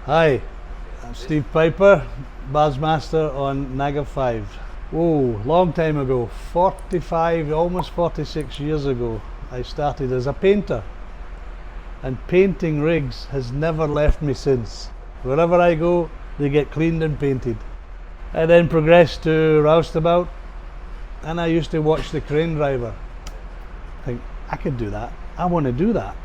Hi, I'm Steve Piper, Barge Master on Naga 5. Whoa, long time ago, 45, almost 46 years ago, I started as a painter. And painting rigs has never left me since. Wherever I go, they get cleaned and painted. I then progressed to roustabout, and I used to watch the crane driver. Think, I could do that, I want to do that.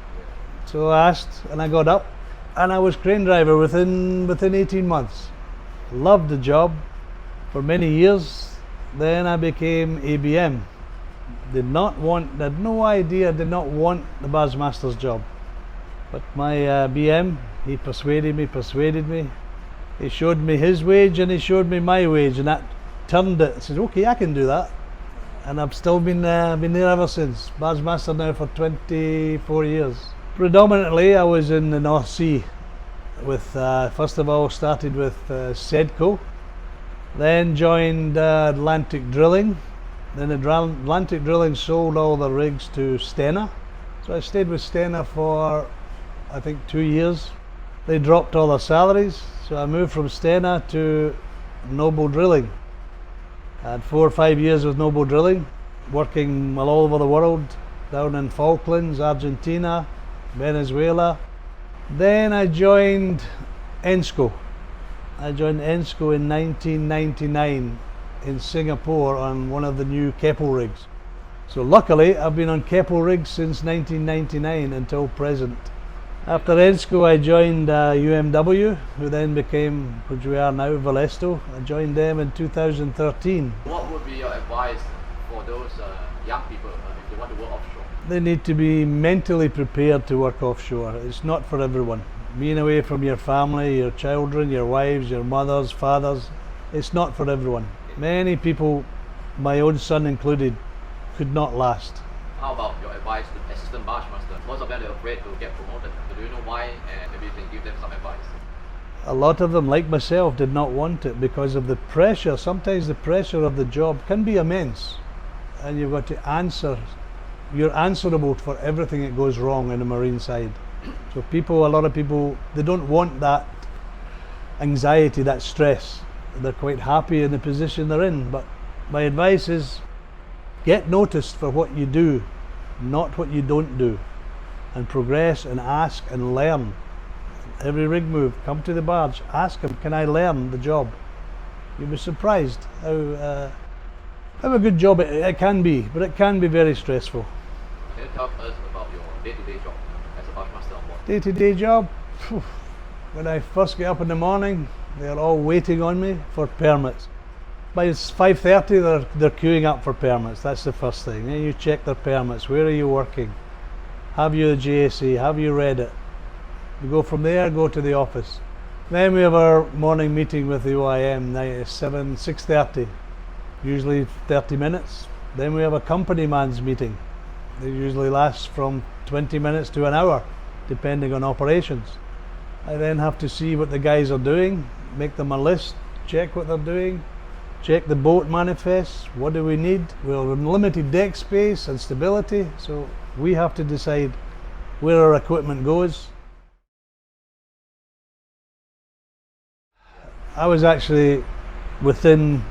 So I asked, and I got up, and I was crane driver within 18 months. Loved the job for many years. Then I became ABM. Had no idea, did not want the Barge Master's job. But my BM, he persuaded me. He showed me his wage and he showed me my wage, and that turned it. I said, okay, I can do that. And I've still been there ever since. Barge Master now for 24 years. Predominantly, I was in the North Sea. First of all, started with Sedco, then joined Atlantic Drilling. Then Atlantic Drilling sold all the rigs to Stena. So I stayed with Stena for, I think, 2 years. They dropped all their salaries, so I moved from Stena to Noble Drilling. I had 4 or 5 years with Noble Drilling, working all over the world, down in Falklands, Argentina, Venezuela. Then I joined Ensco. I joined Ensco in 1999 in Singapore on one of the new Keppel rigs. So luckily I've been on Keppel rigs since 1999 until present. After Ensco I joined UMW, who then became, which we are now, Valesto. I joined them in 2013. What would be your advice for those young people if they want to work offshore? They need to be mentally prepared to work offshore. It's not for everyone. Being away from your family, your children, your wives, your mothers, fathers, it's not for everyone. Many people, my own son included, could not last. How about your advice to Assistant Barge Master? Most of them are afraid to get promoted. Do you know why? And maybe you can give them some advice. A lot of them, like myself, did not want it because of the pressure. Sometimes the pressure of the job can be immense, and you've got to answer. You're answerable for everything that goes wrong in the marine side. So a lot of people, they don't want that anxiety, that stress. They're quite happy in the position they're in. But my advice is, get noticed for what you do, not what you don't do. And progress and ask and learn. Every rig move, come to the barge, ask them, can I learn the job? You'll be surprised how a good job it can be, but it can be very stressful. Can you tell us about your day-to-day job as a Barge Master on board? Day-to-day job? When I first get up in the morning, they're all waiting on me for permits. By 5:30 they're queuing up for permits. That's the first thing. Then you check their permits. Where are you working? Have you the JSA? Have you read it? You go from there, go to the office. Then we have our morning meeting with the OIM, 6:30. Usually 30 minutes. Then we have a company man's meeting. They usually last from 20 minutes to an hour, depending on operations. I then have to see what the guys are doing, make them a list, check what they're doing, check the boat manifests, what do we need. We're in limited deck space and stability, so we have to decide where our equipment goes. I was actually within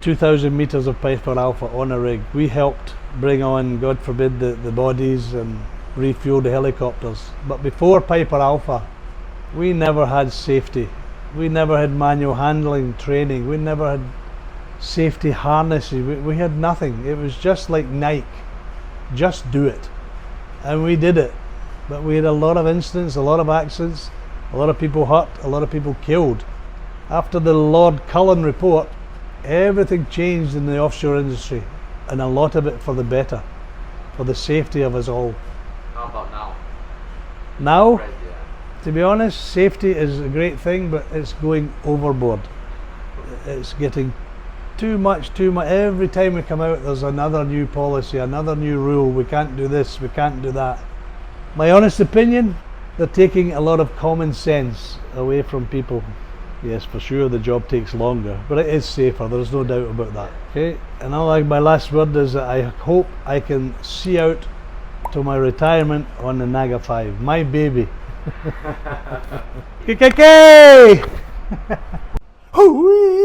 2,000 meters of Piper Alpha on a rig. We helped bring on, God forbid, the bodies and refuel the helicopters. But before Piper Alpha, we never had safety. We never had manual handling training. We never had safety harnesses. We had nothing. It was just like Nike. Just do it. And we did it. But we had a lot of incidents, a lot of accidents, a lot of people hurt, a lot of people killed. After the Lord Cullen report, everything changed in the offshore industry, and a lot of it for the better, for the safety of us all. How about now? Now, Right, yeah. to be honest, safety is a great thing, but it's going overboard. It's getting too much. Every time we come out, there's another new policy, another new rule. We can't do this, we can't do that. My honest opinion, they're taking a lot of common sense away from people. Yes, for sure the job takes longer, but it is safer, there's no doubt about that. Okay, and my last word is that I hope I can see out to my retirement on the Naga 5, my baby. KKK! Hooey!